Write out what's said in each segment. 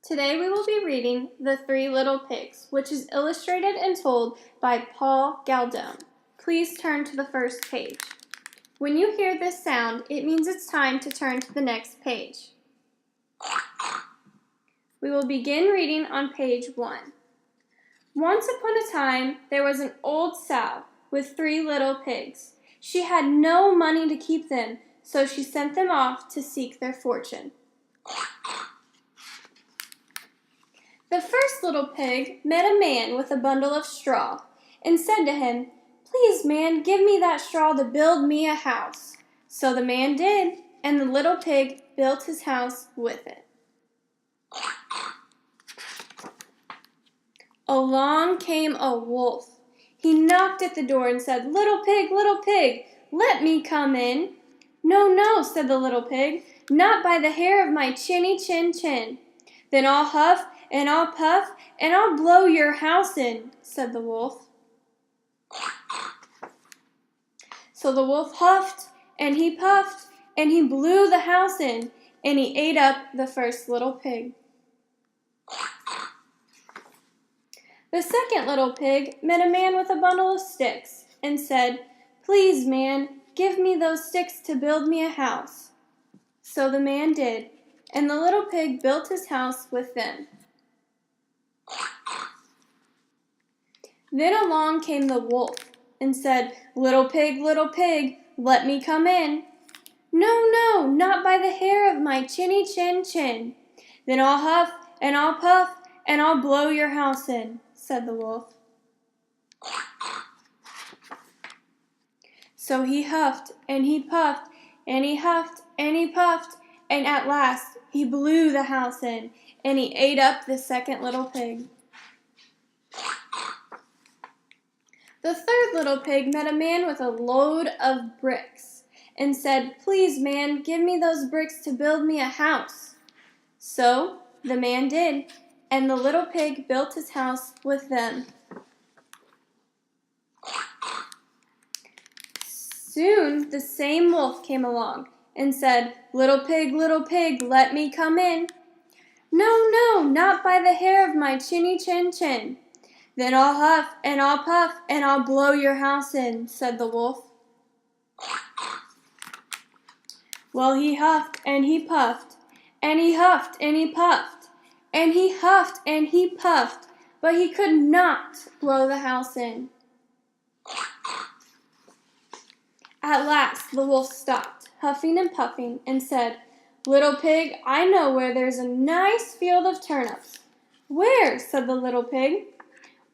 Today we will be reading The Three Little Pigs, which is illustrated and told by Paul Galdone. Please turn to the first page. When you hear this sound, it means it's time to turn to the next page. We will begin reading on page 1. Once upon a time, there was an old sow with 3 little pigs. She had no money to keep them, so she sent them off to seek their fortune. The first little pig met a man with a bundle of straw and said to him, "Please, man, give me that straw to build me a house." So the man did, and the little pig built his house with it. Along came a wolf. He knocked at the door and said, little pig, let me come in." "No, no," said the little pig, "not by the hair of my chinny chin chin." "Then I'll huff and I'll puff and I'll blow your house in," said the wolf. So the wolf huffed and he puffed and he blew the house in, and he ate up the first little pig. The second little pig met a man with a bundle of sticks and said, "Please, man, give me those sticks to build me a house." So the man did, and the little pig built his house with them. Then along came the wolf and said, little pig, let me come in." "No, no, not by the hair of my chinny chin chin." "Then I'll huff and I'll puff and I'll blow your house in," said the wolf. So he huffed and he puffed and he huffed and he puffed, and at last he blew the house in, and he ate up the second little pig. The third little pig met a man with a load of bricks and said, "Please, man, give me those bricks to build me a house." So the man did, and the little pig built his house with them. Soon the same wolf came along and said, little pig, let me come in." "No, no, not by the hair of my chinny chin chin." "Then I'll huff and I'll puff and I'll blow your house in," said the wolf. Well, he huffed and he puffed, and he huffed and he puffed, and he huffed and he puffed, but he could not blow the house in. At last the wolf stopped, huffing and puffing, and said, "Little pig, I know where there's a nice field of turnips." "Where?" said the little pig.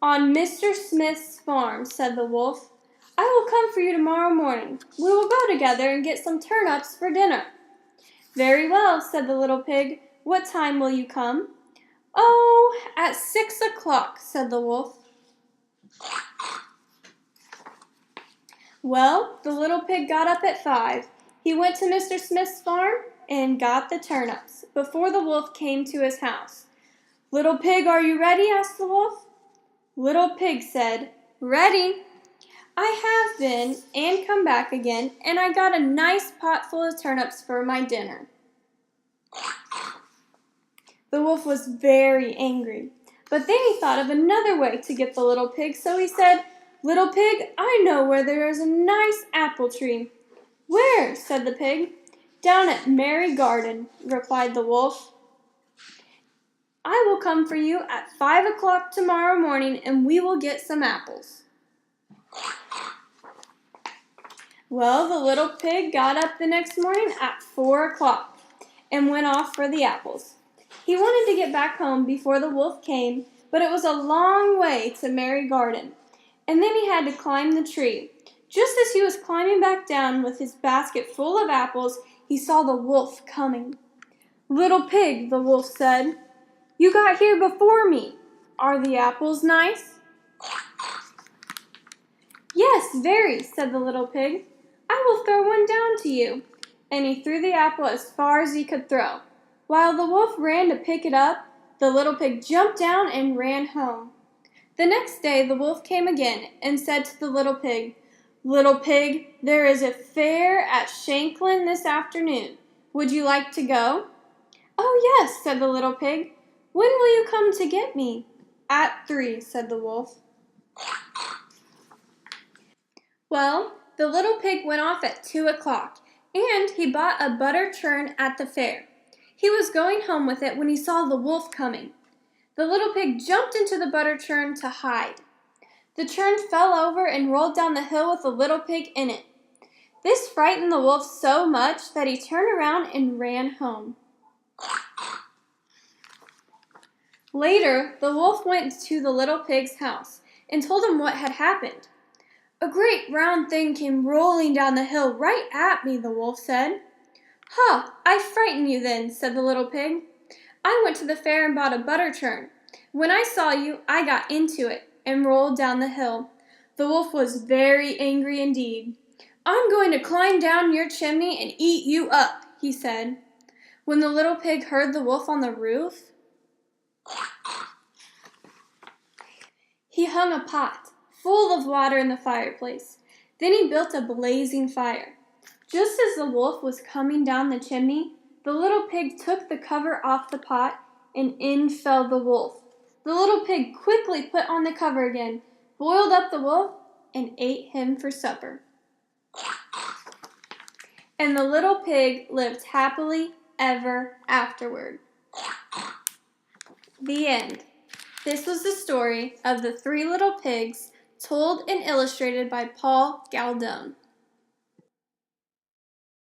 "On Mr. Smith's farm," said the wolf. "I will come for you tomorrow morning. We will go together and get some turnips for dinner." "Very well," said the little pig. "What time will you come?" "Oh, at 6 o'clock," said the wolf. Well, the little pig got up at 5. He went to Mr. Smith's farm and got the turnips before the wolf came to his house. "Little pig, are you ready?" asked the wolf. Little pig said, "Ready. I have been and come back again, and I got a nice pot full of turnips for my dinner." The wolf was very angry, but then he thought of another way to get the little pig, so he said, "Little pig, I know where there is a nice apple tree." "Where?" said the pig. "Down at Merry Garden," replied the wolf. "I will come for you at 5 o'clock tomorrow morning, and we will get some apples." Well, the little pig got up the next morning at 4 o'clock and went off for the apples. He wanted to get back home before the wolf came, but it was a long way to Merry Garden, and then he had to climb the tree. Just as he was climbing back down with his basket full of apples, he saw the wolf coming. "Little pig," the wolf said, "you got here before me. Are the apples nice?" "Yes, very," said the little pig. "I will throw one down to you." And he threw the apple as far as he could throw. While the wolf ran to pick it up, the little pig jumped down and ran home. The next day the wolf came again and said to the little pig, "Little pig, there is a fair at Shanklin this afternoon. Would you like to go?" "Oh, yes," said the little pig. "When will you come to get me?" "At 3," said the wolf. Well, the little pig went off at 2 o'clock, and he bought a butter churn at the fair. He was going home with it when he saw the wolf coming. The little pig jumped into the butter churn to hide. The churn fell over and rolled down the hill with the little pig in it. This frightened the wolf so much that he turned around and ran home. Later, the wolf went to the little pig's house and told him what had happened. "A great round thing came rolling down the hill right at me," the wolf said. "Huh, I frightened you then," said the little pig. "I went to the fair and bought a butter churn. When I saw you, I got into it and rolled down the hill." The wolf was very angry indeed. "I'm going to climb down your chimney and eat you up," he said. When the little pig heard the wolf on the roof, he hung a pot full of water in the fireplace. Then he built a blazing fire. Just as the wolf was coming down the chimney, the little pig took the cover off the pot, and in fell the wolf. The little pig quickly put on the cover again, boiled up the wolf, and ate him for supper. And the little pig lived happily ever afterward. The end. This was the story of the 3 little pigs, told and illustrated by Paul Galdone.